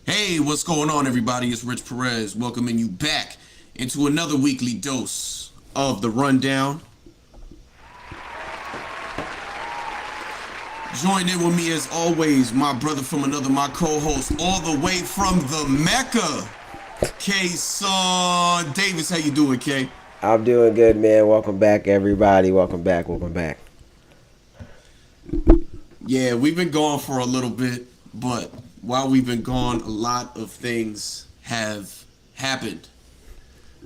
Hey, what's going on, everybody? It's Rich Perez welcoming you back into another weekly dose of the Rundown. Joined in with me as always, my brother from another, my co-host, all the way from the Mecca, Kayson Davis. How you doing, Kay? I'm doing good, man. Welcome back, everybody. Welcome back. Yeah, we've been gone for a little bit, but while we've been gone, a lot of things have happened.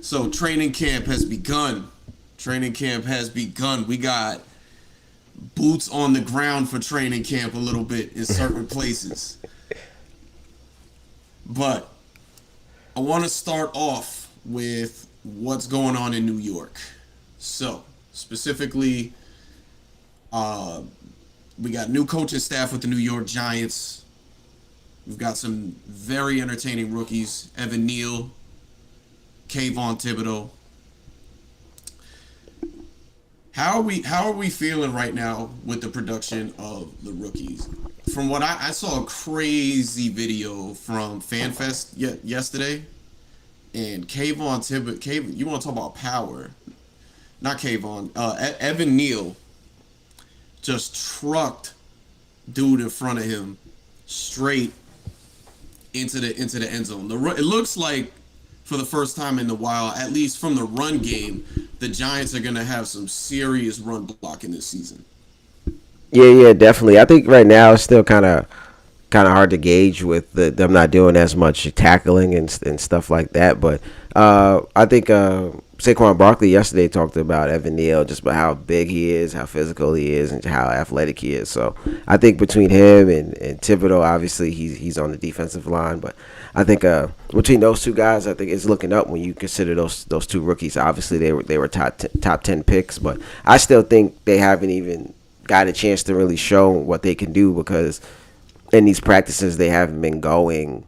So training camp has begun. We got boots on the ground for training camp a little bit in certain places. But I want to start off with what's going on in New York. So, specifically, we got new coaching staff with the New York Giants. We've got some very entertaining rookies. Evan Neal, Kayvon Thibodeau. how are we feeling right now with the production of the rookies? From what I saw a crazy video from FanFest yesterday, and Kayvon, you want to talk about power? Not Kayvon. Evan Neal just trucked dude in front of him straight into the end zone. It looks like for the first time in a while, at least from the run game, the Giants are gonna have some serious run blocking this season. Yeah, definitely. I think right now it's still kind of hard to gauge with them not doing as much tackling and stuff like that. But I think Saquon Barkley yesterday talked about Evan Neal, just about how big he is, how physical he is, and how athletic he is. So I think between him and Thibodeau, obviously he's on the defensive line, but I think between those two guys, I think it's looking up when you consider those two rookies. Obviously they were top 10 picks, but I still think they haven't even got a chance to really show what they can do because in these practices they haven't been going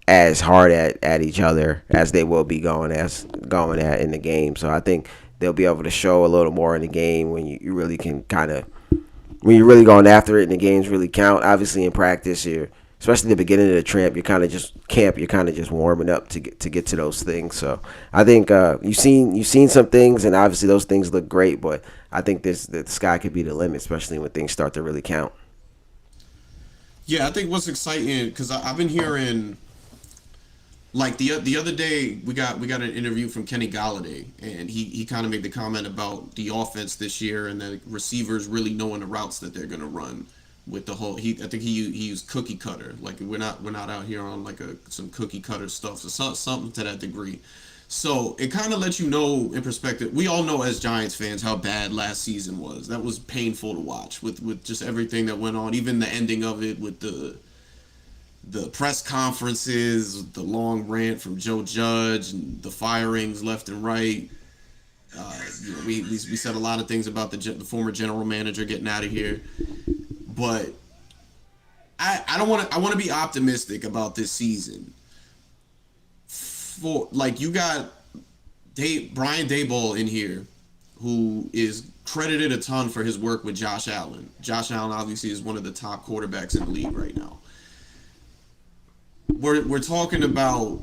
as hard at each other as they will be going at in the game. So I think they'll be able to show a little more in the game when you really can when you're really going after it and the games really count. Obviously in practice especially the beginning of the tramp, you're kind of just you're kind of just warming up to get to those things. So I think you've seen some things, and obviously those things look great, but I think the sky could be the limit, especially when things start to really count. Yeah, I think what's exciting because I've been hearing like the other day we got an interview from Kenny Galladay, and he kind of made the comment about the offense this year and the receivers really knowing the routes that they're gonna run with the whole. I think he used cookie cutter, like we're not out here on like some cookie cutter stuff, so something to that degree. So it kind of lets you know in perspective. We all know as Giants fans how bad last season was. That was painful to watch with just everything that went on, even the ending of it with the press conferences, the long rant from Joe Judge, and the firings left and right. We said a lot of things about the former general manager getting out of here, but I don't want to. I want to be optimistic about this season. For like you got Brian Daboll in here, who is credited a ton for his work with Josh Allen. Josh Allen obviously is one of the top quarterbacks in the league right now. We're talking about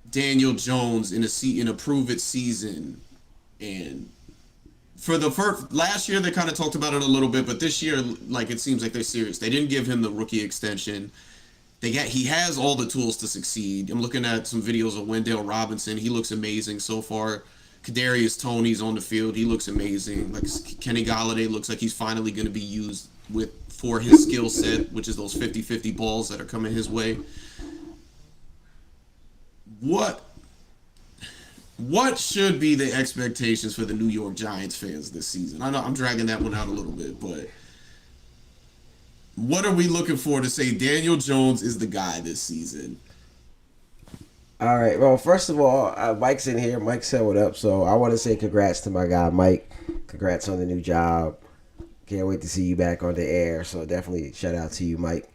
Daniel Jones in a prove it season, and for the first last year they kind of talked about it a little bit, but this year like it seems like they're serious. They didn't give him the rookie extension. He has all the tools to succeed. I'm looking at some videos of Wendell Robinson. He looks amazing so far. Kadarius Toney's on the field. He looks amazing. Like Kenny Galladay looks like he's finally going to be used for his skill set, which is those 50-50 balls that are coming his way. What should be the expectations for the New York Giants fans this season? I know I'm dragging that one out a little bit, but what are we looking for to say Daniel Jones is the guy this season? All right. Well, first of all, Mike's in here. Mike said what up. So I want to say congrats to my guy, Mike. Congrats on the new job. Can't wait to see you back on the air. So definitely shout out to you, Mike.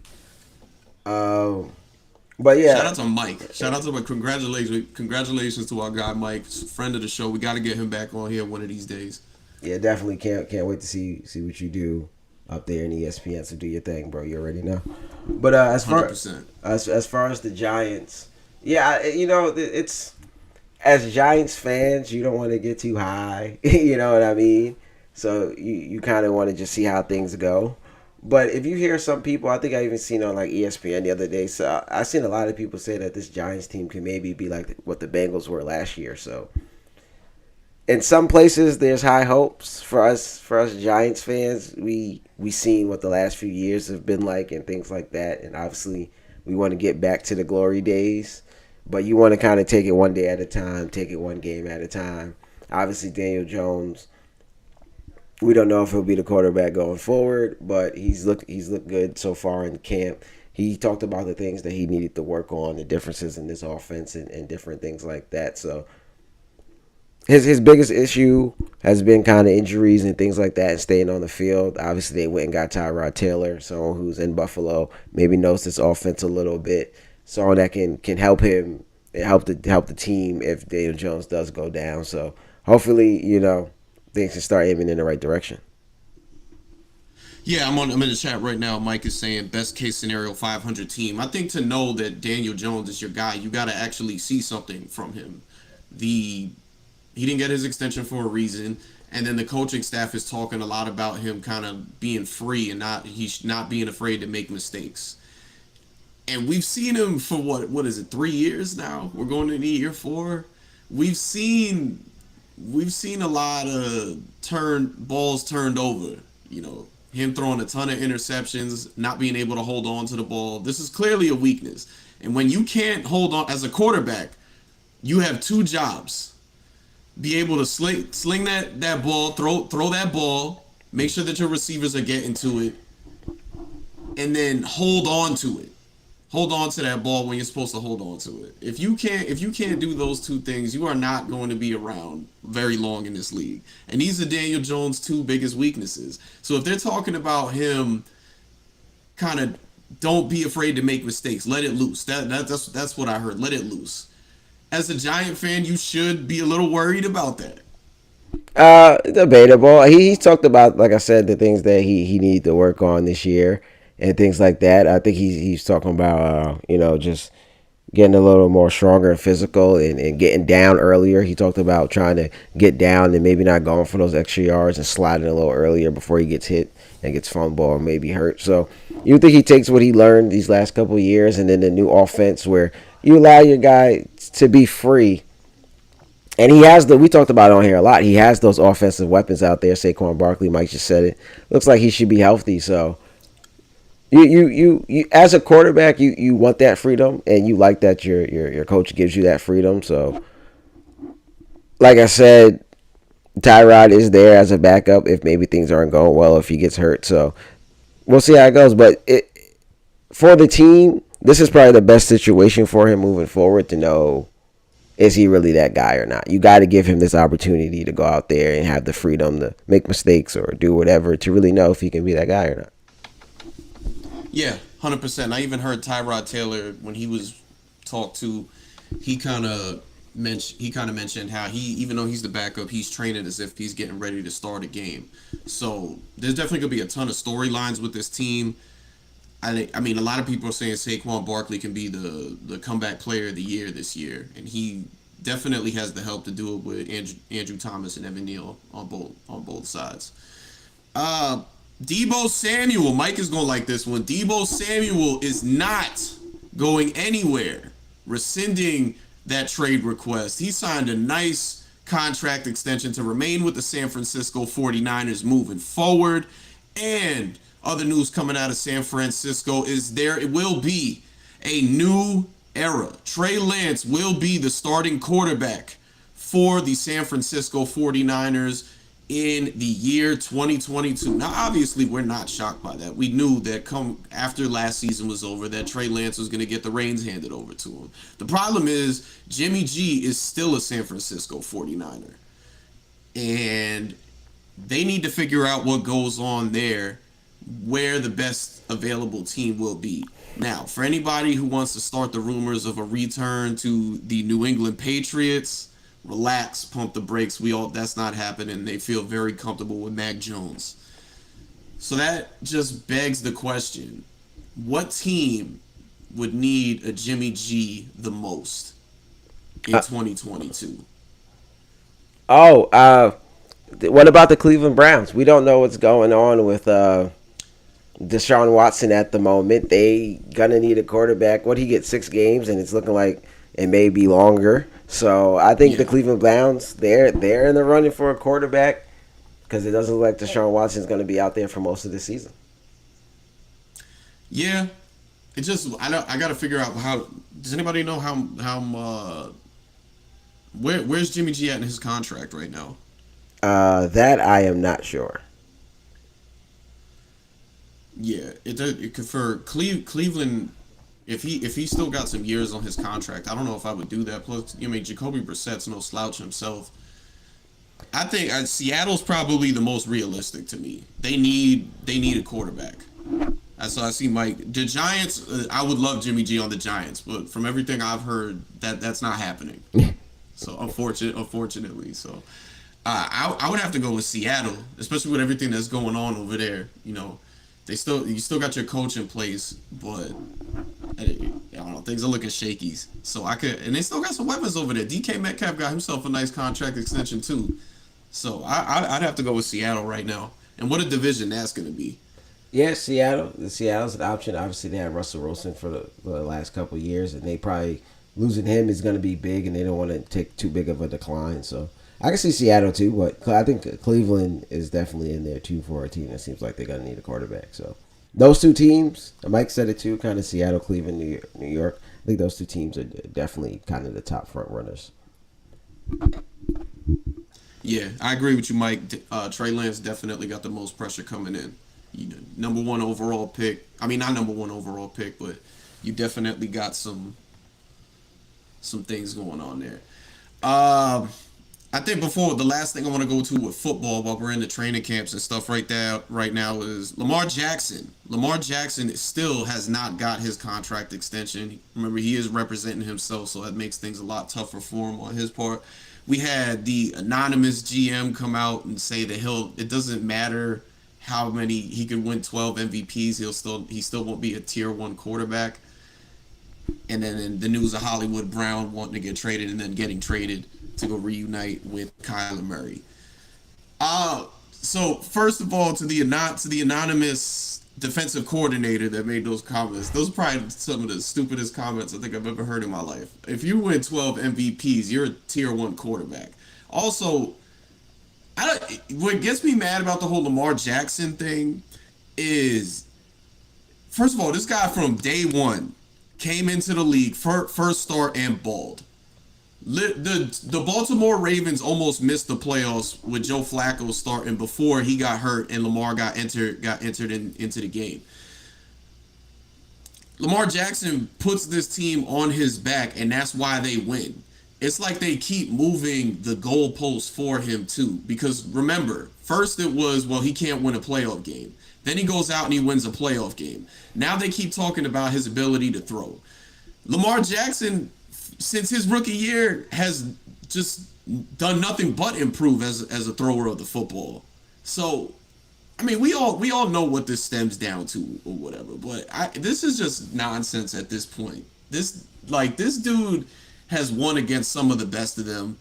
But yeah. Shout out to Mike. Shout out to Mike. Congratulations to our guy, Mike. Friend of the show. We got to get him back on here one of these days. Yeah, definitely can't wait to see what you do up there in ESPN. So do your thing, bro. You already know. But as far 100%. as far as the Giants, yeah, it's as Giants fans, you don't want to get too high. You know what I mean? So you kind of want to just see how things go. But if you hear some people, I think I even seen on like ESPN the other day. So I seen a lot of people say that this Giants team can maybe be like what the Bengals were last year. So in some places, there's high hopes for us Giants fans. We seen what the last few years have been like and things like that. And obviously, we want to get back to the glory days. But you want to kind of take it one day at a time, take it one game at a time. Obviously, Daniel Jones, we don't know if he'll be the quarterback going forward, but he's looked good so far in camp. He talked about the things that he needed to work on, the differences in this offense and different things like that. So his biggest issue has been kind of injuries and things like that and staying on the field. Obviously, they went and got Tyrod Taylor, someone who's in Buffalo, maybe knows this offense a little bit, someone that can help him and help the team if Daniel Jones does go down. So hopefully, things can start aiming in the right direction. Yeah, I'm in the chat right now. Mike is saying best case scenario 500 team. I think to know that Daniel Jones is your guy, you got to actually see something from him. The He didn't get his extension for a reason, and then the coaching staff is talking a lot about him kind of being free and he's not being afraid to make mistakes. And we've seen him for what is it, 3 years now? We're going into year 4. We've seen we've seen a lot of balls turned over. You know, him throwing a ton of interceptions, not being able to hold on to the ball. This is clearly a weakness. And when you can't hold on as a quarterback, you have two jobs: be able to sling that ball, throw that ball, make sure that your receivers are getting to it, and then hold on to it. Hold on to that ball when you're supposed to hold on to it. If you can't do those two things, you are not going to be around very long in this league. And these are Daniel Jones' two biggest weaknesses. So if they're talking about him kind of don't be afraid to make mistakes, let it loose. That's what I heard. Let it loose. As a Giant fan, you should be a little worried about that. Debatable. He talked about, like I said, the things that he needed to work on this year and things like that. I think he's talking about just getting a little more stronger and physical and getting down earlier. He talked about trying to get down and maybe not going for those extra yards and sliding a little earlier before he gets hit and gets fumbled or maybe hurt. So you think he takes what he learned these last couple of years and then the new offense where you allow your guy to be free. And he has we talked about it on here a lot. He has those offensive weapons out there. Saquon Barkley, Mike just said it. Looks like he should be healthy. So you as a quarterback, you want that freedom, and you like that your coach gives you that freedom. So, like I said, Tyrod is there as a backup if maybe things aren't going well, if he gets hurt. So we'll see how it goes. But for the team, this is probably the best situation for him moving forward to know, is he really that guy or not? You got to give him this opportunity to go out there and have the freedom to make mistakes or do whatever to really know if he can be that guy or not. Yeah, 100%. I even heard Tyrod Taylor when he was talked to. He kind of mentioned how he, even though he's the backup, he's training as if he's getting ready to start a game. So there's definitely gonna be a ton of storylines with this team. I mean, a lot of people are saying Saquon Barkley can be the comeback player of the year this year, and he definitely has the help to do it with Andrew Thomas and Evan Neal on both sides. Debo Samuel, Mike is going to like this one. Debo Samuel is not going anywhere, rescinding that trade request. He signed a nice contract extension to remain with the San Francisco 49ers moving forward. And other news coming out of San Francisco is it will be a new era. Trey Lance will be the starting quarterback for the San Francisco 49ers in the year 2022. Now, obviously, we're not shocked by that. We knew that come after last season was over that Trey Lance was going to get the reins handed over to him. The problem is Jimmy G is still a San Francisco 49er. And they need to figure out what goes on there, where the best available team will be. Now, for anybody who wants to start the rumors of a return to the New England Patriots, relax, pump the brakes. That's not happening. They feel very comfortable with Mac Jones. So that just begs the question: what team would need a Jimmy G the most in 2022? What about the Cleveland Browns? We don't know what's going on with Deshaun Watson at the moment. They gonna need a quarterback. He get 6 games, and it's looking like it may be longer. So I think the Cleveland Browns, they're in the running for a quarterback because it doesn't look like Deshaun Watson's going to be out there for most of the season. Yeah, I got to figure out how. Does anybody know where's Jimmy G at in his contract right now? That I am not sure. Yeah, it could for Cleveland. If he still got some years on his contract, I don't know if I would do that. Plus, Jacoby Brissett's no slouch himself. I think Seattle's probably the most realistic to me. They need a quarterback. So I see Mike. The Giants, I would love Jimmy G on the Giants, but from everything I've heard, that's not happening. So unfortunately, so I would have to go with Seattle, especially with everything that's going on over there. You still got your coach in place, but I don't know, things are looking shaky. So and they still got some weapons over there. DK Metcalf got himself a nice contract extension too. So I'd have to go with Seattle right now. And what a division that's going to be. Yeah, Seattle. Seattle's an option. Obviously, they had Russell Wilson for the last couple of years, and they probably losing him is going to be big, and they don't want to take too big of a decline. So I can see Seattle too, but I think Cleveland is definitely in there too for a team that seems like they're going to need a quarterback. So those two teams, Mike said it too, kind of Seattle, Cleveland, New York. I think those two teams are definitely kind of the top front runners. Yeah, I agree with you, Mike. Trey Lance definitely got the most pressure coming in. Number one overall pick. I mean, not number one overall pick, but you definitely got some things going on there. I think before the last thing I want to go to with football while we're in the training camps and stuff right now is Lamar Jackson. Lamar Jackson still has not got his contract extension. Remember, he is representing himself, so that makes things a lot tougher for him on his part. We had the anonymous GM come out and say that it doesn't matter how many he could win 12 MVPs, he still won't be a tier 1 quarterback. And then in the news of Hollywood Brown wanting to get traded and then getting traded to go reunite with Kyler Murray. So first of all, to the anonymous defensive coordinator that made those comments, those are probably some of the stupidest comments I think I've ever heard in my life. If you win 12 MVPs, you're a tier 1 quarterback. Also, what gets me mad about the whole Lamar Jackson thing is, first of all, this guy from day one came into the league, first start and balled. The Baltimore Ravens almost missed the playoffs with Joe Flacco starting before he got hurt and Lamar got entered into the game. Lamar Jackson puts this team on his back, and that's why they win. It's like they keep moving the goalposts for him too. Because remember, first it was, well, he can't win a playoff game. Then he goes out and he wins a playoff game. Now they keep talking about his ability to throw. Lamar Jackson, since his rookie year, has just done nothing but improve as a thrower of the football. So, I mean, we all know what this stems down to or whatever. But this is just nonsense at this point. This dude has won against some of the best of them,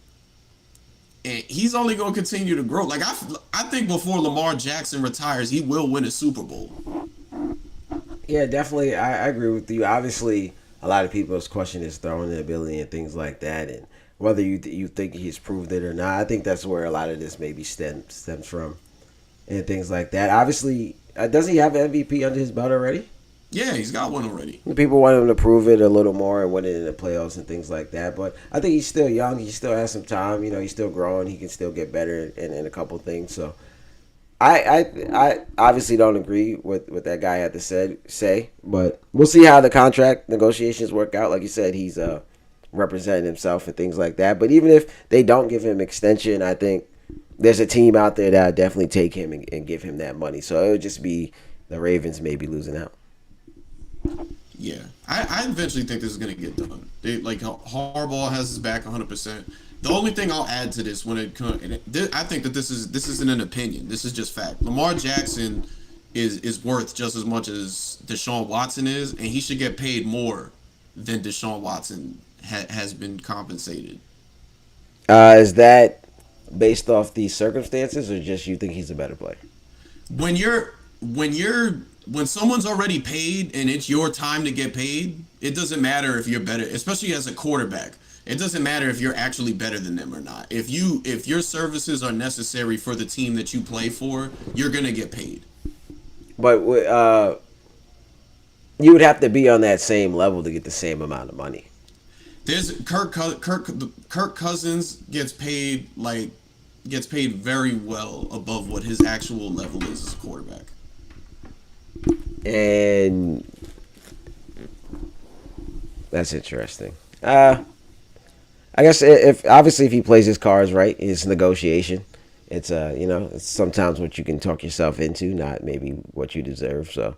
and he's only going to continue to grow. Like I think before Lamar Jackson retires, he will win a Super Bowl. Yeah, definitely. I agree with you. Obviously, a lot of people's question his throwing ability and things like that, and whether you think he's proved it or not. I think that's where a lot of this maybe stems from, and things like that. Obviously, does he have an MVP under his belt already? Yeah, he's got one already. People want him to prove it a little more and win it in the playoffs and things like that. But I think he's still young. He still has some time. He's still growing. He can still get better in a couple things. So I obviously don't agree with what that guy had to say. But we'll see how the contract negotiations work out. Like you said, he's representing himself and things like that. But even if they don't give him extension, I think there's a team out there that would definitely take him and give him that money. So it would just be the Ravens maybe losing out. Yeah, I eventually think this is going to get done. Harbaugh has his back 100%. The only thing I'll add to this when it comes, I think that this isn't an opinion. This is just fact. Lamar Jackson is worth just as much as Deshaun Watson is, and he should get paid more than Deshaun Watson has been compensated. Is that based off these circumstances, or just you think he's a better player? When someone's already paid and it's your time to get paid, it doesn't matter if you're better, especially as a quarterback. It doesn't matter if you're actually better than them or not. If your services are necessary for the team that you play for, you're gonna get paid. But you would have to be on that same level to get the same amount of money. There's Kirk Cousins gets paid very well above what his actual level is as a quarterback. And that's interesting. I guess if he plays his cards right, it's negotiation. It's it's sometimes what you can talk yourself into, not maybe what you deserve. So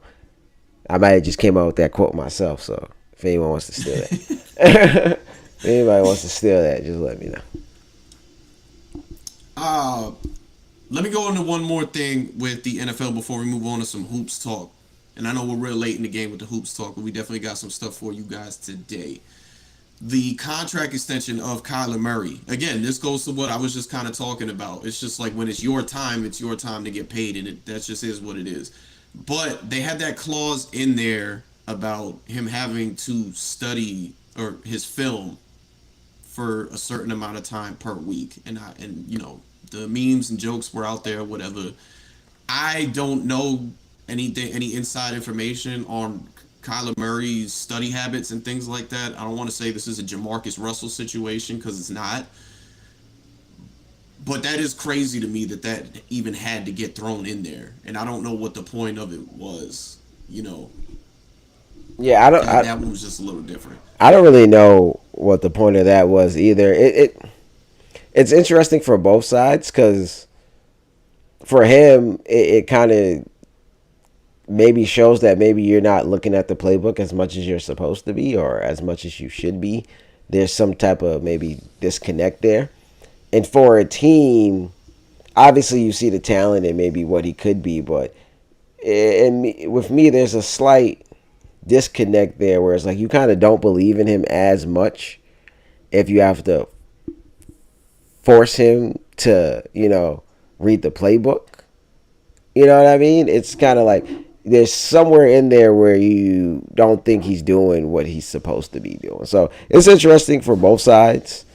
I might have just came up with that quote myself. So if anyone wants to steal that, if anybody wants to steal that, just let me know. Uh, Let me go into one more thing with the NFL before we move on to some hoops talk. And I know we're real late in the game with the hoops talk, but we definitely got some stuff for you guys today. The contract extension of Kyler Murray. Again, this goes to what I was just kind of talking about. It's just like when it's your time to get paid, and that just is what it is. But they had that clause in there about him having to study or his film for a certain amount of time per week, and the memes and jokes were out there, whatever. I don't know any inside information on Kyler Murray's study habits and things like that. I don't want to say this is a Jamarcus Russell situation because it's not. But that is crazy to me that even had to get thrown in there, and I don't know what the point of it was. Yeah, I don't. That one was just a little different. I don't really know what the point of that was either. It's interesting for both sides because for him, it kind of maybe shows that maybe you're not looking at the playbook as much as you're supposed to be or as much as you should be. There's some type of maybe disconnect there. And for a team, obviously you see the talent and maybe what he could be, but with me, there's a slight disconnect there where it's like you kind of don't believe in him as much if you have to force him to, read the playbook. You know what I mean? It's kind of like there's somewhere in there where you don't think he's doing what he's supposed to be doing. So it's interesting for both sides.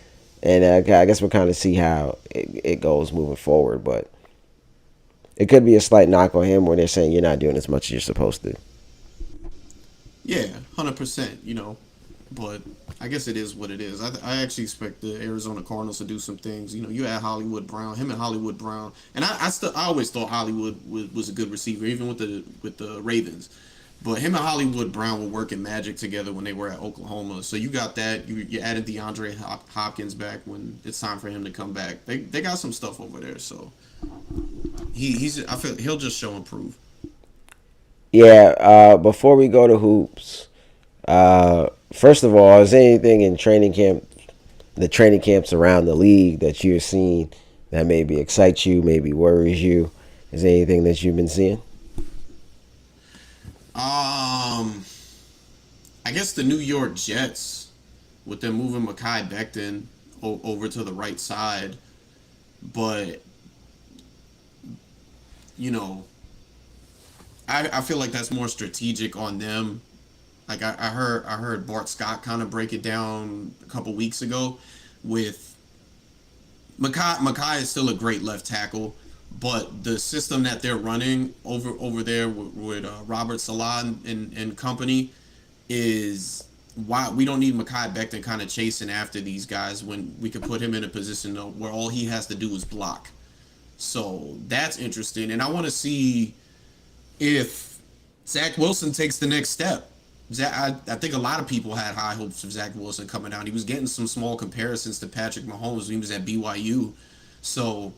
And I guess we'll kind of see how it goes moving forward. But it could be a slight knock on him when they're saying you're not doing as much as you're supposed to. Yeah, 100%. But I guess it is what it is. I actually expect the Arizona Cardinals to do some things. You had Hollywood Brown, him and Hollywood Brown, and I always thought Hollywood was a good receiver, even with the Ravens. But him and Hollywood Brown were working magic together when they were at Oklahoma. So you got that. You added DeAndre Hopkins back when it's time for him to come back. They got some stuff over there. So I feel he'll just show improve. Yeah. Before we go to hoops, first of all, is there anything in the training camps around the league that you're seeing that maybe excites you, maybe worries you? Is there anything that you've been seeing? I guess the New York Jets, with them moving Mekhi Becton over to the right side, but I feel like that's more strategic on them. Like I heard Bart Scott kind of break it down a couple weeks ago with Mekhi is still a great left tackle, but the system that they're running over there with Robert Salah and company is why we don't need Mekhi Becton kind of chasing after these guys when we could put him in a position where all he has to do is block. So that's interesting, and I want to see if Zach Wilson takes the next step. I think a lot of people had high hopes of Zach Wilson coming out. He was getting some small comparisons to Patrick Mahomes when he was at BYU. So,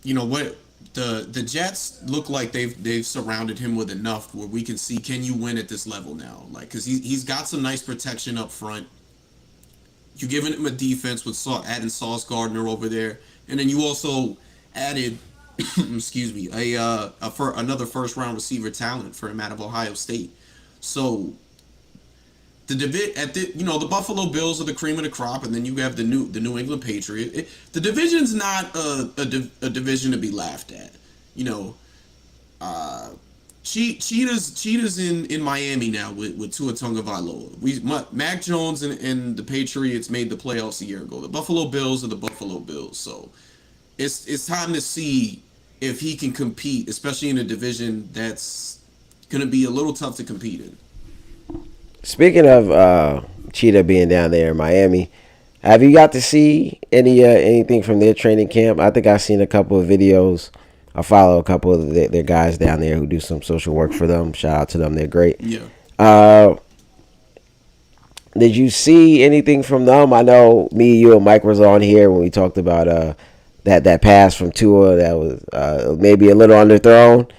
what the Jets look like they've surrounded him with enough where we can see, can you win at this level now? Like, because he's got some nice protection up front. You're giving him a defense with adding Sauce Gardner over there, and then you also added excuse me, another first round receiver talent for him out of Ohio State. So the Buffalo Bills are the cream of the crop, and then you have the New England Patriots. The division's not a division to be laughed at. Cheetahs in Miami now with Tua Tagovailoa. Mac Jones and the Patriots made the playoffs a year ago. The Buffalo Bills are the Buffalo Bills. So it's time to see if he can compete, especially in a division that's going to be a little tough to compete in. Speaking of Cheetah being down there in Miami, have you got to see anything from their training camp? I think I've seen a couple of videos. I follow a couple of their guys down there who do some social work for them. Shout out to them. They're great. Yeah. Did you see anything from them? I know me, you, and Mike was on here when we talked about that pass from Tua that was maybe a little underthrown.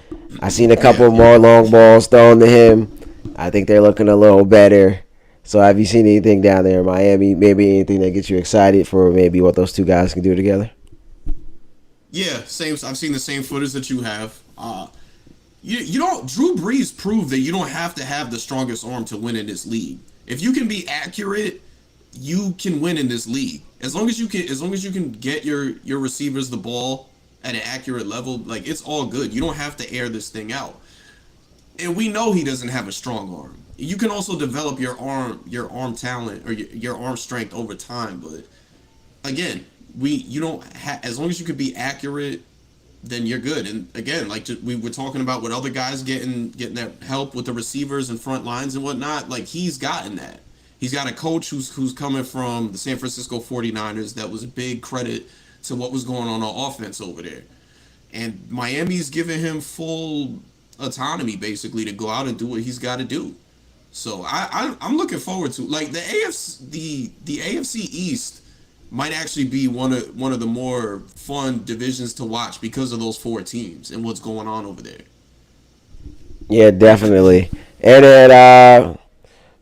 I seen a couple more long balls thrown to him. I think they're looking a little better. So have you seen anything down there in Miami? Maybe anything that gets you excited for maybe what those two guys can do together? Yeah, same. I've seen the same footage that you have. You don't. Drew Brees proved that you don't have to have the strongest arm to win in this league. If you can be accurate, you can win in this league. As long as you can get your receivers the ball at an accurate level, like it's all good. You don't have to air this thing out. And we know he doesn't have a strong arm. You can also develop your arm talent or your arm strength over time. But again, you don't as long as you can be accurate, then you're good. And again, like we were talking about with other guys getting that help with the receivers and front lines and whatnot, like he's gotten that. He's got a coach who's coming from the San Francisco 49ers. That was a big credit to what was going on offense over there. And Miami's giving him full autonomy basically to go out and do what he's got to do. So I'm looking forward to like the AFC East might actually be one of the more fun divisions to watch because of those four teams and what's going on over there. Yeah, definitely. And then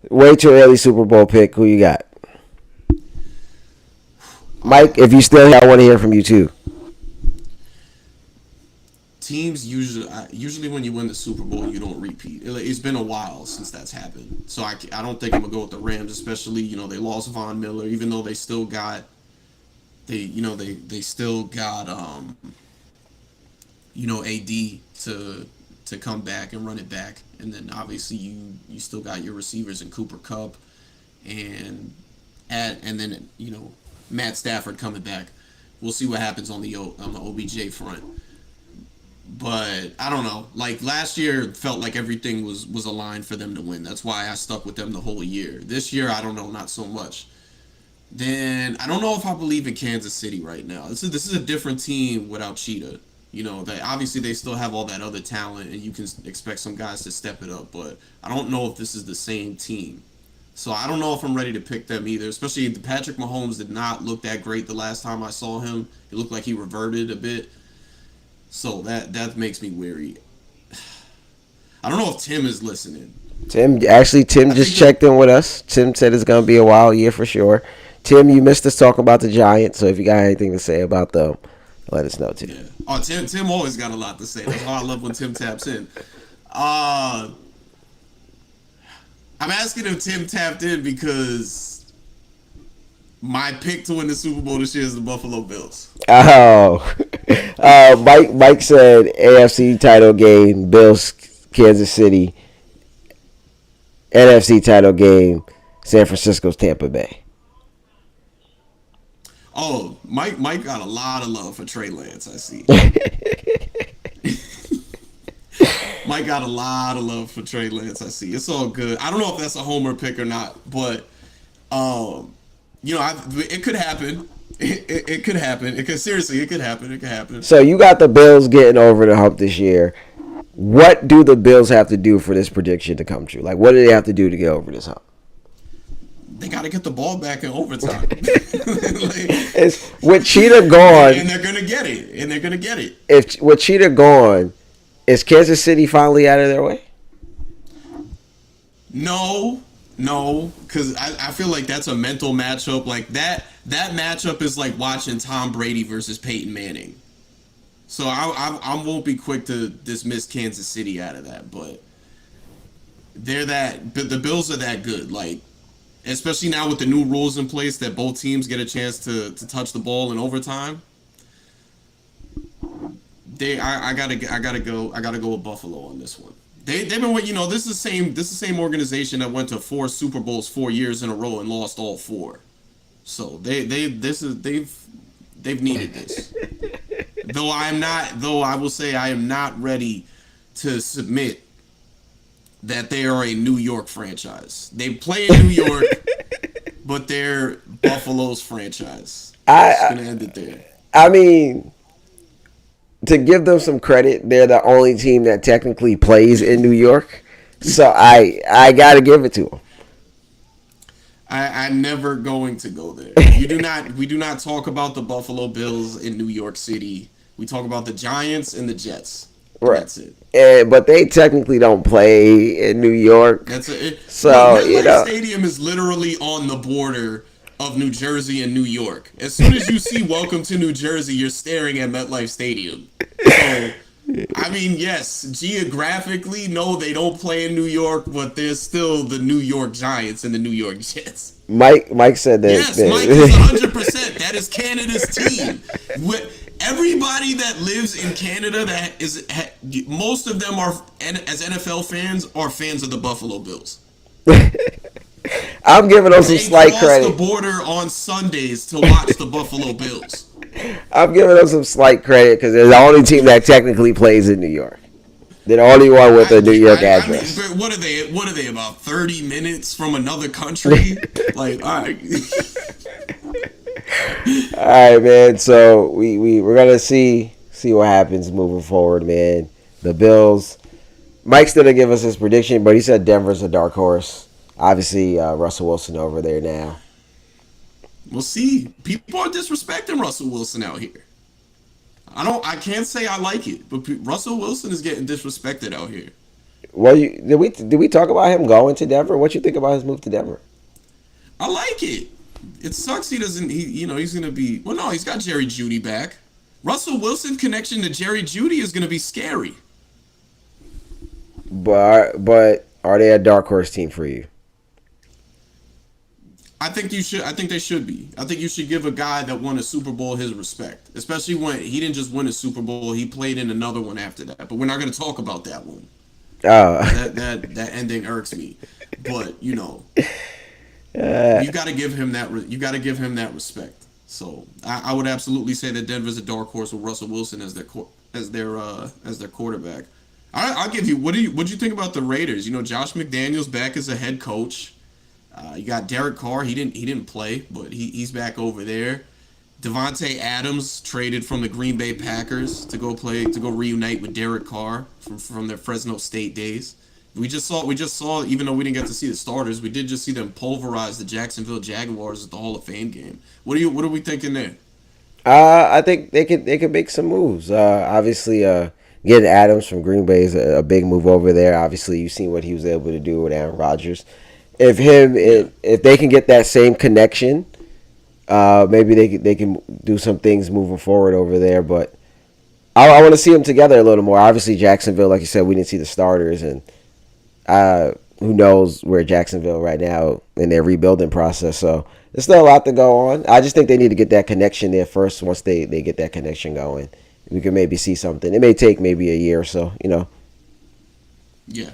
way too early Super Bowl pick. Who you got? Mike, if you still here, I want to hear from you too. Teams usually when you win the Super Bowl, you don't repeat. It's been a while since that's happened, so I don't think I'm gonna go with the Rams, especially they lost Von Miller, even though they still got they still got AD to come back and run it back, and then obviously you still got your receivers in Cooper Kupp and then Matt Stafford coming back. We'll see what happens on the OBJ front. But I don't know. Like last year, it felt like everything was aligned for them to win. That's why I stuck with them the whole year. This year, I don't know, not so much. Then I don't know if I believe in Kansas City right now. This is a different team without Cheetah. Obviously they still have all that other talent, and you can expect some guys to step it up. But I don't know if this is the same team. So I don't know if I'm ready to pick them either. Especially Patrick Mahomes did not look that great the last time I saw him. It looked like he reverted a bit. So that makes me weary. I don't know if Tim is listening. Tim just checked in with us. Tim said it's going to be a wild year for sure. Tim, you missed us talking about the Giants, so if you got anything to say about them, let us know too. Yeah. Oh, Tim always got a lot to say. That's why I love when Tim taps in. I'm asking if Tim tapped in because my pick to win the Super Bowl this year is the Buffalo Bills. Oh. Mike said AFC title game, Bills, Kansas City. NFC title game, San Francisco's Tampa Bay. Oh, Mike got a lot of love for Trey Lance, I see. Mike got a lot of love for Trey Lance, I see. It's all good. I don't know if that's a homer pick or not, but it could happen. It could happen. It could happen. It could happen. So you got the Bills getting over the hump this year. What do the Bills have to do for this prediction to come true? Like, what do they have to do to get over this hump? They got to get the ball back in overtime. With Cheetah gone, and they're gonna get it. If with Cheetah gone, is Kansas City finally out of their way? No, because I feel like that's a mental matchup. Like that matchup is like watching Tom Brady versus Peyton Manning. So I won't be quick to dismiss Kansas City out of that, but but the Bills are that good. Like, especially now with the new rules in place that both teams get a chance to touch the ball in overtime. I gotta go with Buffalo on this one. They've been this is the same organization that went to 4 Super Bowls 4 years in a row and lost all 4. So they've needed this. Though I will say I am not ready to submit that they are a New York franchise. They play in New York, but they're Buffalo's franchise. I'm gonna end it there. I mean, to give them some credit, they're the only team that technically plays in New York. So I gotta give it to them. I'm never going to go there. We do not talk about the Buffalo Bills in New York City. We talk about the Giants and the Jets. Right. That's it. But they technically don't play in New York. That's it. So MetLife Stadium is literally on the border of New Jersey and New York. As soon as you see "Welcome to New Jersey," you're staring at MetLife Stadium. So, I mean, yes, geographically, no, they don't play in New York, but they're still the New York Giants and the New York Jets. Mike said that. Yes, Mike is 100%. That is Canada's team. Everybody that lives in Canada, most of them are, as NFL fans, are fans of the Buffalo Bills. I'm giving them some slight credit. They cross the border on Sundays to watch the Buffalo Bills. I'm giving them some slight credit because they're the only team that technically plays in New York. They're the only one with a New York address. I mean, what are they? What are they? About 30 minutes from another country? Like, all right. All right, man. So we're gonna see what happens moving forward, man. The Bills. Mike's gonna give us his prediction, but he said Denver's a dark horse. Obviously, Russell Wilson over there now. We'll see. People are disrespecting Russell Wilson out here. I can't say I like it, but Russell Wilson is getting disrespected out here. Well, did we talk about him going to Denver? What you think about his move to Denver? I like it. It sucks he doesn't. He's gonna be. Well, no, he's got Jerry Jeudy back. Russell Wilson's connection to Jerry Jeudy is gonna be scary. But are they a dark horse team for you? I think you should. I think they should be. I think you should give a guy that won a Super Bowl his respect, especially when he didn't just win a Super Bowl. He played in another one after that. But we're not going to talk about that one. Oh, that ending irks me. But you got to give him that. You got to give him that respect. So I would absolutely say that Denver's a dark horse with Russell Wilson as their quarterback. I'll give you. What do you think about the Raiders? Josh McDaniels back as a head coach. You got Derek Carr. He didn't play, but he's back over there. Devontae Adams traded from the Green Bay Packers to go reunite with Derek Carr from their Fresno State days. We just saw, even though we didn't get to see the starters, we did just see them pulverize the Jacksonville Jaguars at the Hall of Fame game. What are we thinking there? I think they could make some moves. Obviously, getting Adams from Green Bay is a big move over there. Obviously, you've seen what he was able to do with Aaron Rodgers. If they can get that same connection, maybe they can do some things moving forward over there. But I want to see them together a little more. Obviously, Jacksonville, like you said, we didn't see the starters, and who knows where Jacksonville right now in their rebuilding process. So there's still a lot to go on. I just think they need to get that connection there first. Once they get that connection going, we can maybe see something. It may take maybe a year or so, Yeah.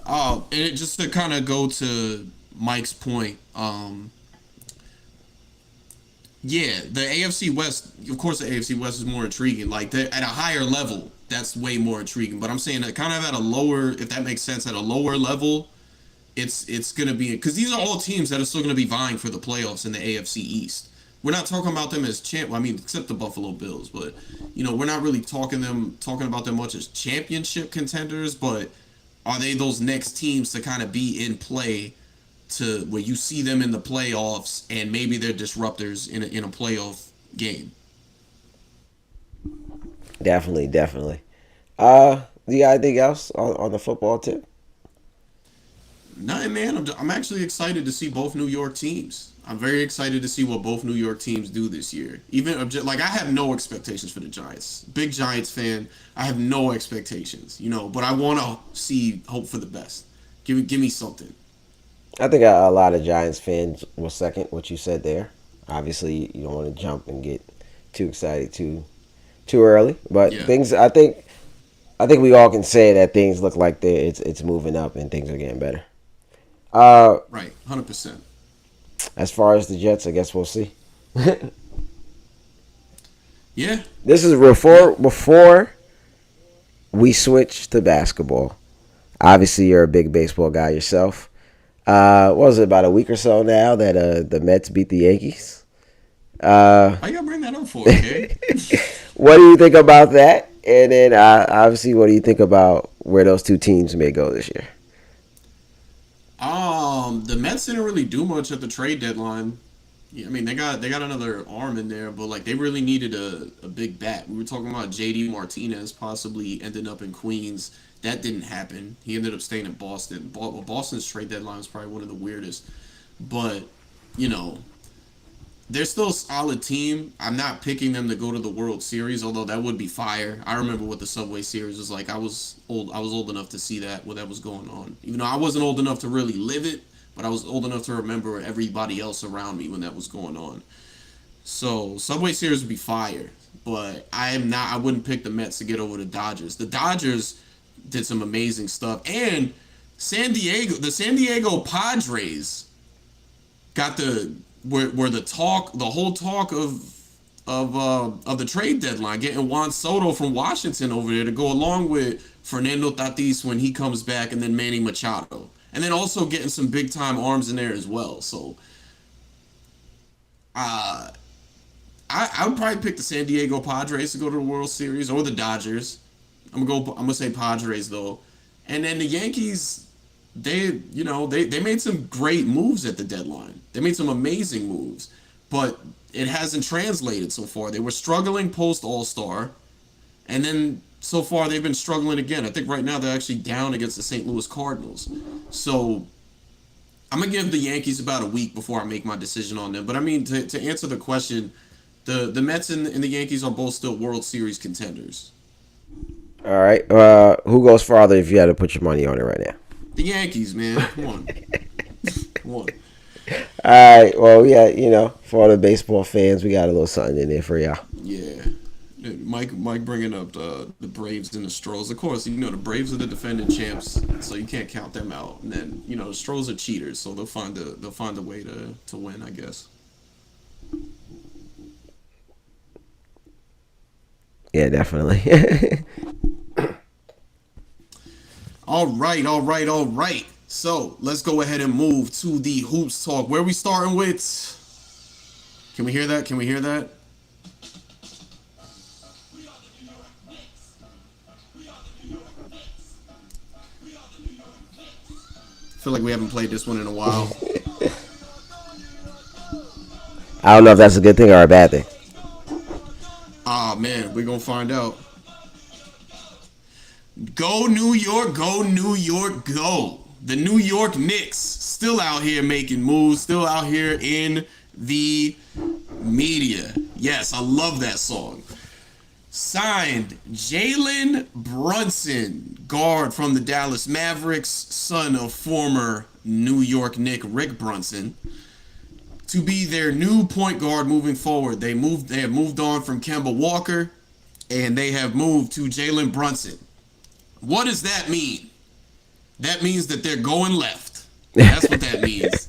And just to kind of go to Mike's point, the AFC West, of course the AFC West is more intriguing. Like, at a higher level, that's way more intriguing. But I'm saying that kind of at a lower, if that makes sense, at a lower level, it's going to be, because these are all teams that are still going to be vying for the playoffs in the AFC East. We're not talking about them as except the Buffalo Bills, but we're not really talking about them much as championship contenders, but are they those next teams to kind of be in play to where you see them in the playoffs and maybe they're disruptors in a playoff game? Definitely. Do you got anything else on the football tip? Nothing, man. I'm actually excited to see both New York teams. I'm very excited to see what both New York teams do this year. Even I have no expectations for the Giants. Big Giants fan. I have no expectations, but I want to hope for the best. Give me something. I think a lot of Giants fans will second what you said there. Obviously, you don't want to jump and get too excited too early, but things. I think we all can say that things look like it's moving up and things are getting better. Right, 100%. As far as the Jets, I guess we'll see. Yeah. This is before we switch to basketball. Obviously, you're a big baseball guy yourself. What was it, about a week or so now that the Mets beat the Yankees? Why you gotta bring that up for, okay? What do you think about that? And then, obviously, what do you think about where those two teams may go this year? The Mets didn't really do much at the trade deadline. Yeah, I mean, they got another arm in there, but they really needed a big bat. We were talking about JD Martinez possibly ending up in Queens. That didn't happen. He ended up staying in Boston. Boston's trade deadline was probably one of the weirdest. But, they're still a solid team. I'm not picking them to go to the World Series, although that would be fire. I remember what the Subway Series was like. I was old. I was old enough to see that when that was going on. Even though I wasn't old enough to really live it, but I was old enough to remember everybody else around me when that was going on. So Subway Series would be fire, but I am not. I wouldn't pick the Mets to get over the Dodgers. The Dodgers did some amazing stuff, and the San Diego Padres got where the whole talk of the trade deadline, getting Juan Soto from Washington over there to go along with Fernando Tatis when he comes back, and then Manny Machado, and then also getting some big time arms in there as well. So, I would probably pick the San Diego Padres to go to the World Series or the Dodgers. I'm gonna say Padres though, and then the Yankees. They made some great moves at the deadline. They made some amazing moves, but it hasn't translated so far. They were struggling post All-Star, and then so far they've been struggling again. I think right now they're actually down against the St. Louis Cardinals. So I'm gonna give the Yankees about a week before I make my decision on them. But I mean, to answer the question, the Mets and the Yankees are both still World Series contenders. All right. Who goes farther if you had to put your money on it right now? The Yankees, man. Come on. Come on. All right. Well, yeah, for all the baseball fans, we got a little something in there for y'all. Yeah. Mike bringing up the Braves and the Stros. Of course, the Braves are the defending champs, so you can't count them out. And then, the Stros are cheaters, so they'll find a way to win, I guess. Yeah, definitely. All right. So let's go ahead and move to the hoops talk. Where are we starting with? Can we hear that? I feel like we haven't played this one in a while. I don't know if that's a good thing or a bad thing. Ah, man, we're going to find out. Go New York, go New York, go. The New York Knicks still out here making moves, still out here in the media. Yes, I love that song. Signed Jalen Brunson, guard from the Dallas Mavericks, son of former New York Knick Rick Brunson, to be their new point guard moving forward. They have moved on from Kemba Walker, and they have moved to Jalen Brunson. What does that mean? That means that they're going left. That's what that means.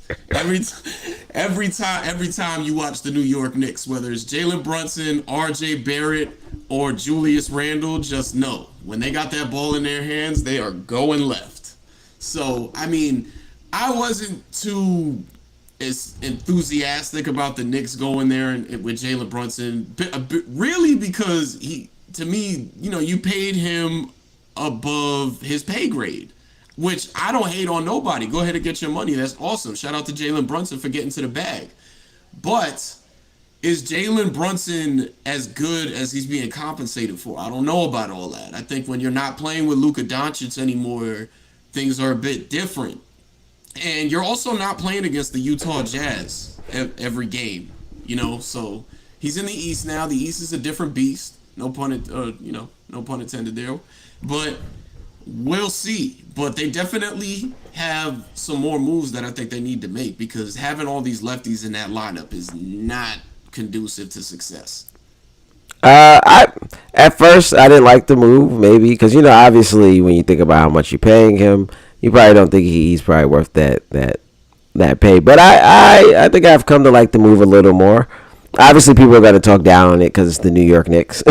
Every time you watch the New York Knicks, whether it's Jalen Brunson, R.J. Barrett, or Julius Randle, just know when they got that ball in their hands, they are going left. So, I mean, I wasn't too enthusiastic about the Knicks going there and with Jalen Brunson, really, because to me, you paid him above his pay grade, which I don't hate on nobody. Go ahead and get your money. That's awesome. Shout out to Jalen Brunson for getting to the bag. But is Jalen Brunson as good as he's being compensated for? I don't know about all that. I think when you're not playing with Luka Doncic anymore, things are a bit different. And you're also not playing against the Utah Jazz every game, So he's in the East now. The East is a different beast. No pun intended there. But we'll see. But they definitely have some more moves that I think they need to make, because having all these lefties in that lineup is not conducive to success. At first I didn't like the move, maybe because obviously when you think about how much you're paying him, you probably don't think he's probably worth that pay. But I think I've come to like the move a little more. Obviously, people are going to talk down on it because it's the New York Knicks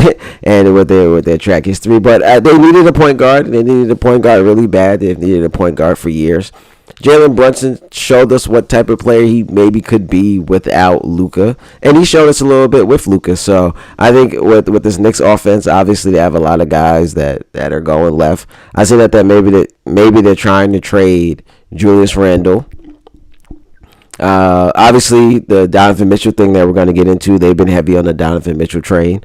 and with their track history. But they needed a point guard. They needed a point guard really bad. They've needed a point guard for years. Jalen Brunson showed us what type of player he maybe could be without Luka, and he showed us a little bit with Luka. So I think with this Knicks offense, obviously they have a lot of guys that are going left. I see that maybe they're trying to trade Julius Randle. Obviously, the Donovan Mitchell thing that we're going to get into, they've been heavy on the Donovan Mitchell train.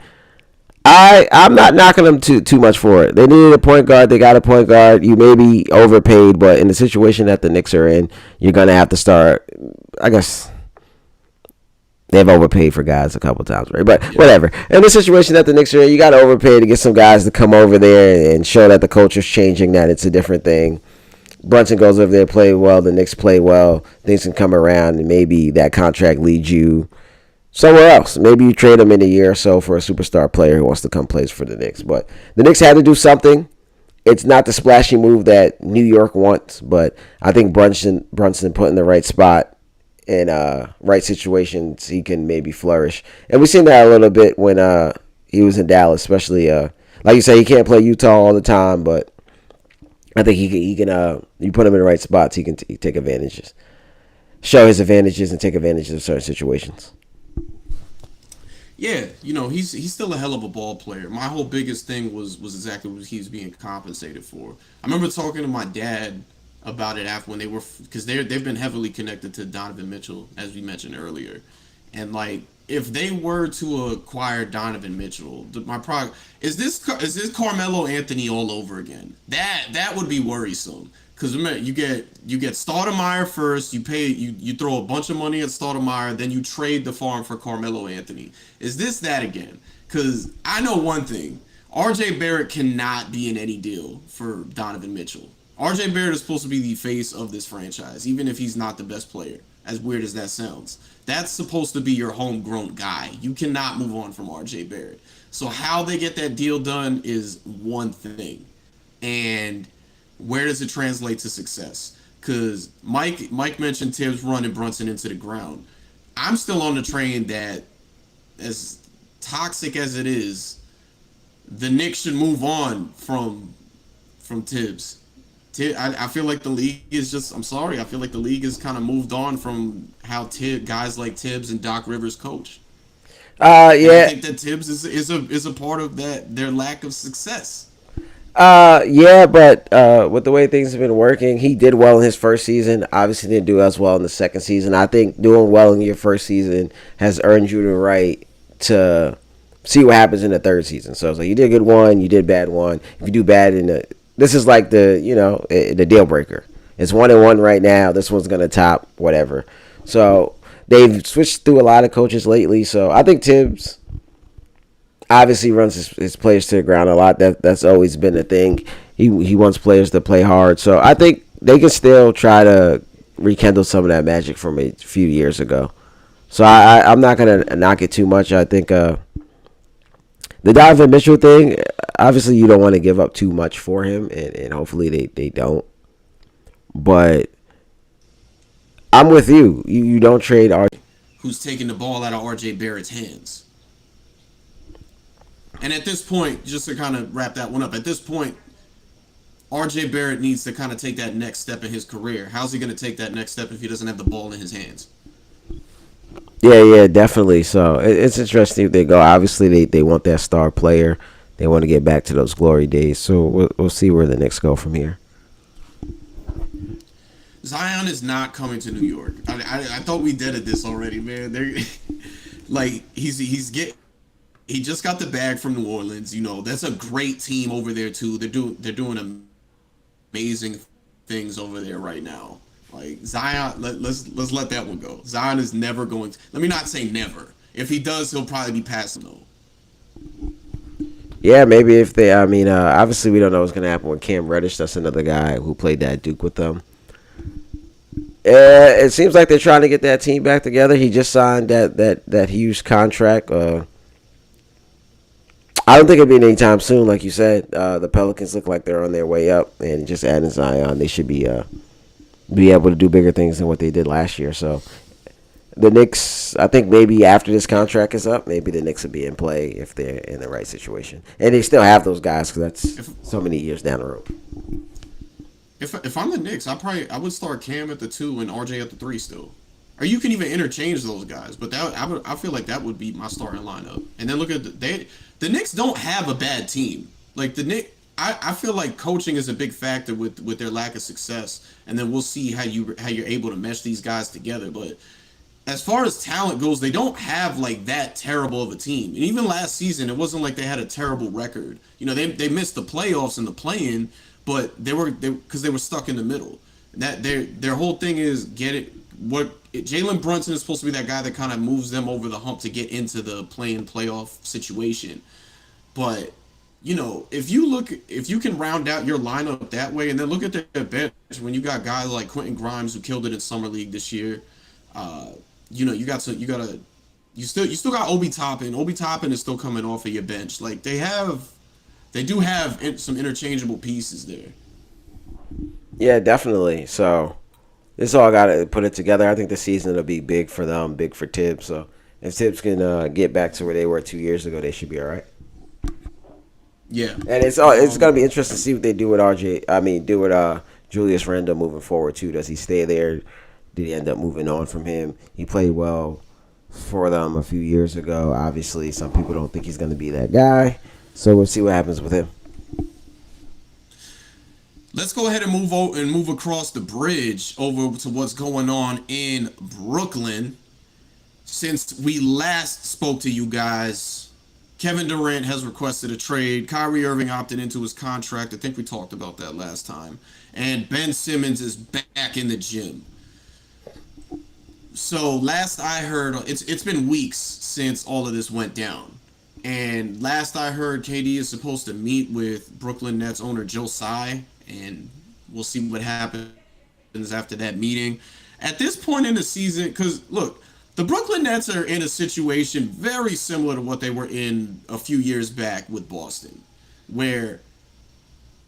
I'm not knocking them too much for it. They needed a point guard. They got a point guard. You may be overpaid, but in the situation that the Knicks are in, you're going to have to start, I guess, They've overpaid for guys a couple times, right? But Yeah. whatever. In the situation that the Knicks are in, you got to overpay to get some guys to come over there and show that the culture's changing, that it's a different thing. Brunson goes over there, play well. The Knicks play well. Things can come around, and maybe that contract leads you somewhere else. Maybe you trade him in a year or so for a superstar player who wants to come play for the Knicks. But the Knicks had to do something. It's not the splashy move that New York wants, but I think Brunson put in the right spot in right situations, he can maybe flourish. And we've seen that a little bit when he was in Dallas, especially like you say, he can't play Utah all the time, but I think he can you put him in the right spots, he can take advantages, show his advantages, and take advantage of certain situations. Yeah, he's still a hell of a ball player. My whole biggest thing was exactly what he was being compensated for. I remember talking to my dad about it after when they were, because they've been heavily connected to Donovan Mitchell, as we mentioned earlier, and like if they were to acquire Donovan Mitchell, my is this Carmelo Anthony all over again? That would be worrisome. Because remember, you get Stoudemire first. You throw a bunch of money at Stoudemire, then you trade the farm for Carmelo Anthony. Is this that again? Because I know one thing: R.J. Barrett cannot be in any deal for Donovan Mitchell. R.J. Barrett is supposed to be the face of this franchise, even if he's not the best player. As weird as that sounds, that's supposed to be your homegrown guy. You cannot move on from R.J. Barrett. So how they get that deal done is one thing, and where does it translate to success? Because Mike mentioned Tibbs running Brunson into the ground. I'm still on the train that, as toxic as it is, the Knicks should move on from Tibbs. I feel like the league is just. I'm sorry. I feel like the league has kind of moved on from how guys like Tibbs and Doc Rivers coach. And I Yeah. think that Tibbs is a part of their lack of success. Yeah, but with the way things have been working, he did well in his first season. Obviously, didn't do as well in the second season. I think doing well in your first season has earned you the right to see what happens in the third season. So it's like you did good one, you did bad one. If you do bad in this is like the deal breaker. It's 1-1 right now. This one's gonna top whatever. So they've switched through a lot of coaches lately. So I think Tibbs obviously runs his players to the ground a lot. That's always been a thing. He wants players to play hard. So I think they can still try to rekindle some of that magic from a few years ago. So I'm not gonna knock it too much. I think the Donovan Mitchell thing, obviously you don't want to give up too much for him, and hopefully they don't. But I'm with you. You don't trade Who's taking the ball out of R.J. Barrett's hands? And at this point, just to kind of wrap that one up, at this point, R.J. Barrett needs to kind of take that next step in his career. How's he going to take that next step if he doesn't have the ball in his hands? Yeah, definitely. So it's interesting if they go. Obviously, they want that star player. They want to get back to those glory days. So we'll see where the Knicks go from here. Zion is not coming to New York. I thought we did it this already, man. They're like he just got the bag from New Orleans. That's a great team over there too. They're doing amazing things over there right now. Like Zion, let's let that one go. Zion is never going to. Let me not say never. If he does, he'll probably be passing though. Yeah, maybe if they. I mean, obviously we don't know what's gonna happen with Cam Reddish. That's another guy who played that Duke with them. It seems like they're trying to get that team back together. He just signed that huge contract. I don't think it'll be anytime soon, like you said. The Pelicans look like they're on their way up, and just adding Zion, they should be able to do bigger things than what they did last year. So the Knicks, I think maybe after this contract is up, maybe the Knicks will be in play if they're in the right situation, and they still have those guys because that's so many years down the road. If I'm the Knicks, I would start Cam at the 2 and RJ at the 3 still. Or you can even interchange those guys, but I feel like that would be my starting lineup. And then look at the Knicks don't have a bad team. Like the Knicks, I feel like coaching is a big factor with their lack of success. And then we'll see how you're able to mesh these guys together. But as far as talent goes, they don't have like that terrible of a team. And even last season, it wasn't like they had a terrible record. They missed the playoffs and the play-in, but they were stuck in the middle. That their whole thing is what Jalen Brunson is supposed to be that guy that kind of moves them over the hump to get into the playoff situation. But if you can round out your lineup that way, and then look at their bench when you got guys like Quentin Grimes who killed it in summer league this year. You still got Obi Toppin. Obi Toppin is still coming off of your bench. Like they do have some interchangeable pieces there. Yeah, definitely. So this all got to put it together. I think the season will be big for them, big for Tibbs. So if Tibbs can get back to where they were 2 years ago, they should be all right. Yeah, and it's gonna be interesting to see what they do with Julius Randle moving forward too. Does he stay there? Did he end up moving on from him? He played well for them a few years ago. Obviously, some people don't think he's gonna be that guy. So we'll see what happens with him. Let's go ahead and move across the bridge over to what's going on in Brooklyn. Since we last spoke to you guys, Kevin Durant has requested a trade. Kyrie Irving opted into his contract. I think we talked about that last time. And Ben Simmons is back in the gym. So last I heard, it's been weeks since all of this went down. And last I heard, KD is supposed to meet with Brooklyn Nets owner Joe Tsai, and we'll see what happens after that meeting. At this point in the season, because look, the Brooklyn Nets are in a situation very similar to what they were in a few years back with Boston, where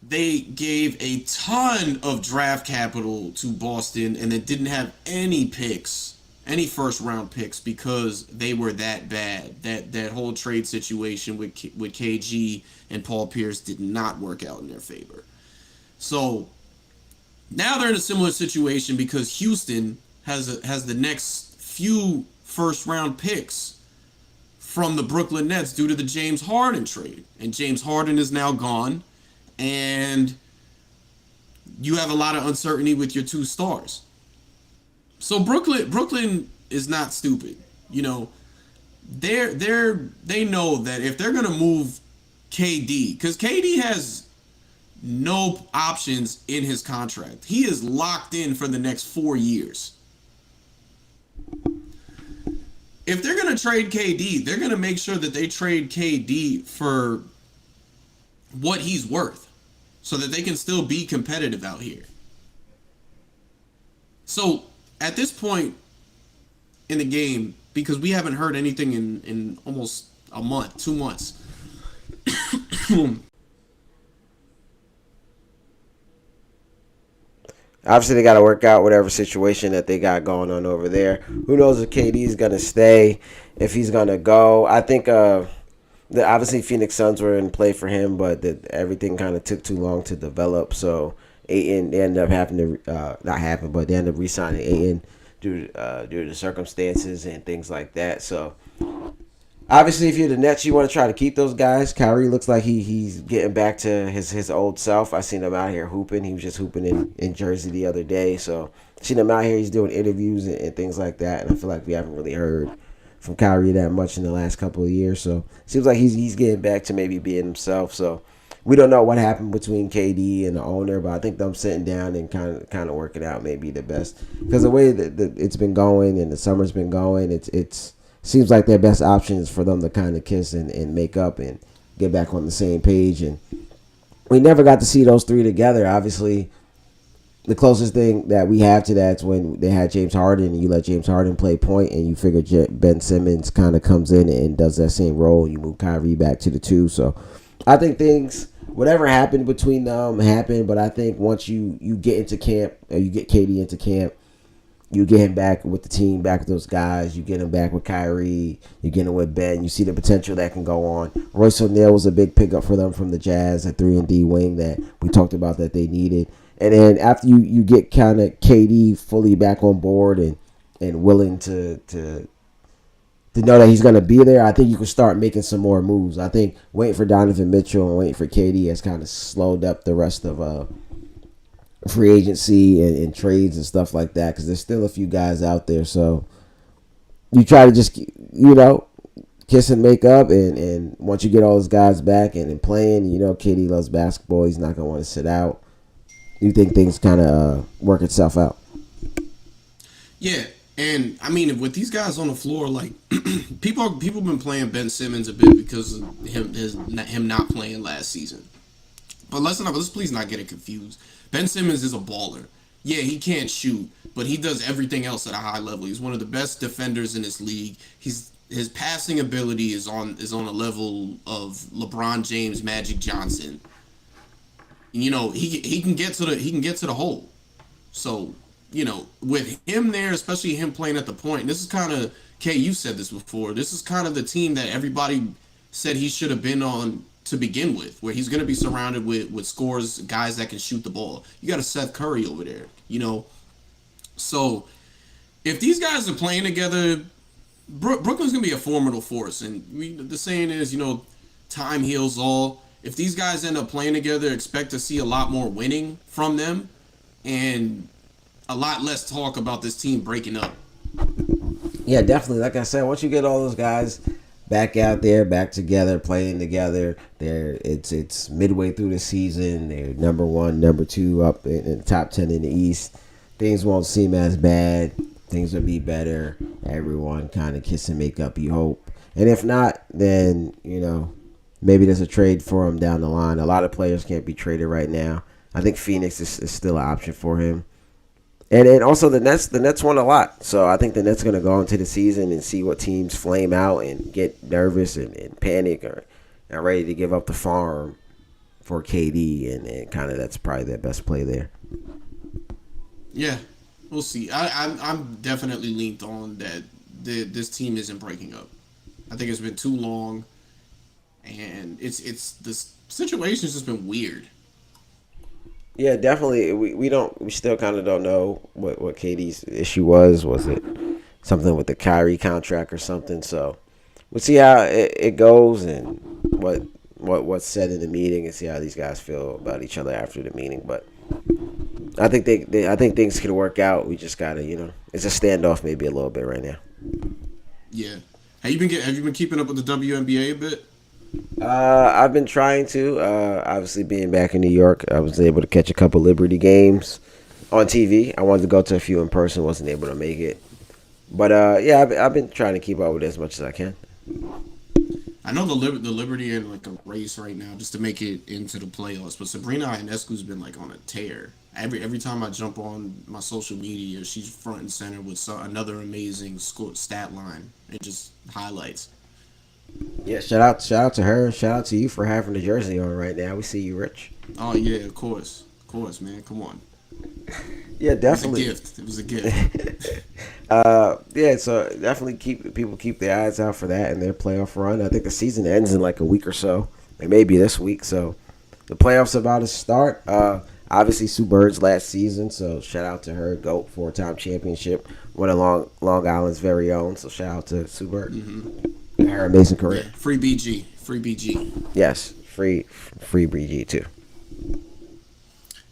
they gave a ton of draft capital to Boston and then didn't have any picks, any first-round picks, because they were that bad. That whole trade situation with KG and Paul Pierce did not work out in their favor. So now they're in a similar situation because Houston has the next few first-round picks from the Brooklyn Nets due to the James Harden trade. And James Harden is now gone, and you have a lot of uncertainty with your two stars. So Brooklyn is not stupid. They know that if they're gonna move KD, because KD has no options in his contract. He is locked in for the next 4 years. If they're going to trade KD, they're going to make sure that they trade KD for what he's worth so that they can still be competitive out here. So at this point in the game, because we haven't heard anything in almost a month, 2 months, obviously they got to work out whatever situation that they got going on over there. Who knows if KD is going to stay, if he's going to go. I think obviously Phoenix Suns were in play for him, but everything kind of took too long to develop. So they ended up having to they ended up re-signing Ayton due to the circumstances and things like that. So obviously, if you're the Nets, you want to try to keep those guys. Kyrie looks like he's getting back to his old self. I seen him out here hooping. He was just hooping in Jersey the other day. So seen him out here. He's doing interviews and things like that. And I feel like we haven't really heard from Kyrie that much in the last couple of years. So it seems like he's getting back to maybe being himself. So we don't know what happened between KD and the owner, but I think them sitting down and kind of working out may be the best. Because the way that it's been going and the summer's been going, it's seems like their best option is for them to kind of kiss and make up and get back on the same page. And we never got to see those three together. Obviously, the closest thing that we have to that is when they had James Harden and you let James Harden play point and you figure Ben Simmons kind of comes in and does that same role and you move Kyrie back to the two. So I think whatever happened between them happened, but I think once you get into camp, or you get KD into camp, you get him back with the team, back with those guys. You get him back with Kyrie. You get him with Ben. You see the potential that can go on. Royce O'Neal was a big pickup for them from the Jazz, a 3-and-D wing that we talked about that they needed. And then after you get kind of KD fully back on board and willing to know that he's going to be there, I think you can start making some more moves. I think waiting for Donovan Mitchell and waiting for KD has kind of slowed up the rest of free agency and trades and stuff like that, because there's still a few guys out there. So you try to just kiss and make up, and once you get all those guys back and playing, KD loves basketball, he's not gonna want to sit out. You think things kind of work itself out? Yeah, and I mean with these guys on the floor, like people been playing Ben Simmons a bit because of him not playing last season. But let's please not get it confused. Ben Simmons is a baller. Yeah, he can't shoot, but he does everything else at a high level. He's one of the best defenders in this league. His passing ability is on a level of LeBron James, Magic Johnson. He can get to the hole. So with him there, especially him playing at the point, this is kind of Kay. You said this before. This is kind of the team that everybody said he should have been on to begin with, where he's going to be surrounded with scores, guys that can shoot the ball. You got a Seth Curry over there, So if these guys are playing together, Brooklyn's going to be a formidable force. And the saying is, time heals all. If these guys end up playing together, expect to see a lot more winning from them, and a lot less talk about this team breaking up. Yeah, definitely. Like I said, once you get all those guys back out there, back together, playing together, it's midway through the season. They're number one, number two up in the top 10 in the East. Things won't seem as bad. Things will be better. Everyone kind of kiss and make up, you hope. And if not, then, maybe there's a trade for him down the line. A lot of players can't be traded right now. I think Phoenix is still an option for him. And also the Nets won a lot. So I think the Nets are going to go into the season and see what teams flame out and get nervous and panic or are ready to give up the farm for KD. And kind of that's probably their best play there. Yeah, we'll see. I'm definitely leaned on that this team isn't breaking up. I think it's been too long, and it's this situation's just been weird. Yeah, definitely. We still kind of don't know what KD's issue was. Was it something with the Kyrie contract or something? So we'll see how it goes and what's said in the meeting and see how these guys feel about each other after the meeting. But I think I think things can work out. We just gotta it's a standoff maybe a little bit right now. Yeah. Have you been keeping up with the WNBA a bit? I've been trying to. Obviously, being back in New York, I was able to catch a couple Liberty games on TV. I wanted to go to a few in person, wasn't able to make it. But yeah, I've been trying to keep up with it as much as I can. I know the Liberty in like a race right now just to make it into the playoffs, but Sabrina Ionescu's been like on a tear. Every time I jump on my social media, she's front and center with another amazing stat line and just highlights. Yeah, shout out to her. Shout out to you for having the jersey on right now. We see you, Rich. Oh yeah, of course, man. Come on. Yeah, definitely. It was a gift. Yeah, so definitely keep their eyes out for that and their playoff run. I think the season ends in like a week or so. It may be this week. So the playoffs are about to start. Obviously, Sue Bird's last season, so shout out to her. GOAT, 4-time championship. One of Long Island's very own. So shout out to Sue Bird. Mm-hmm. Her amazing career. Yeah, free BG. Yes, free BG too.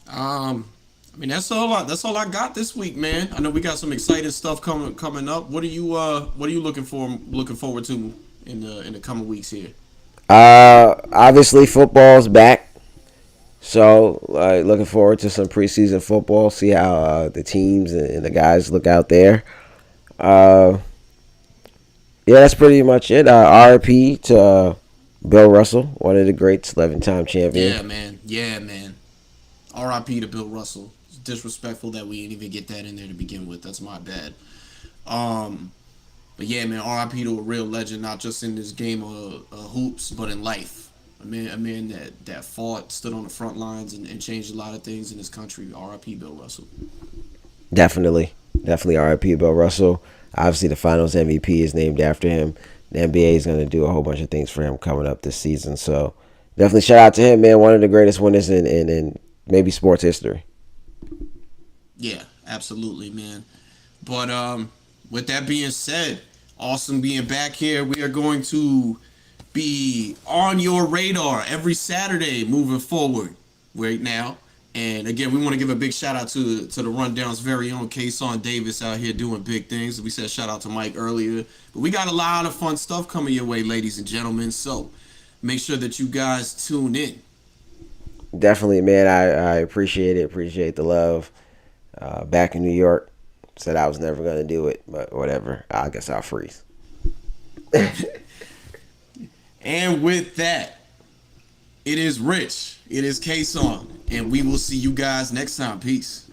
I mean that's all I got this week, man. I know we got some exciting stuff coming up. What are you looking forward to in the coming weeks here? Obviously football's back. So, looking forward to some preseason football. See how the teams and the guys look out there. Yeah, that's pretty much it. RIP to Bill Russell, one of the greats, 11-time champion. Yeah, man. RIP to Bill Russell. It's disrespectful that we didn't even get that in there to begin with. That's my bad. But yeah, man. RIP to a real legend, not just in this game of hoops, but in life. A man that fought, stood on the front lines, and changed a lot of things in this country. RIP Bill Russell. Definitely RIP Bill Russell. Obviously, the Finals MVP is named after him. The NBA is going to do a whole bunch of things for him coming up this season. So, definitely shout out to him, man. One of the greatest winners in maybe sports history. Yeah, absolutely, man. But with that being said, awesome being back here. We are going to be on your radar every Saturday moving forward right now. And again, we want to give a big shout out to the Rundown's very own Kayson Davis out here doing big things. We said shout out to Mike earlier. But we got a lot of fun stuff coming your way, ladies and gentlemen. So make sure that you guys tune in. Definitely, man. I appreciate it. Appreciate the love. Back in New York. Said I was never gonna do it, but whatever. I guess I'll freeze. And with that, it is Rich. It is Kayson. And we will see you guys next time. Peace.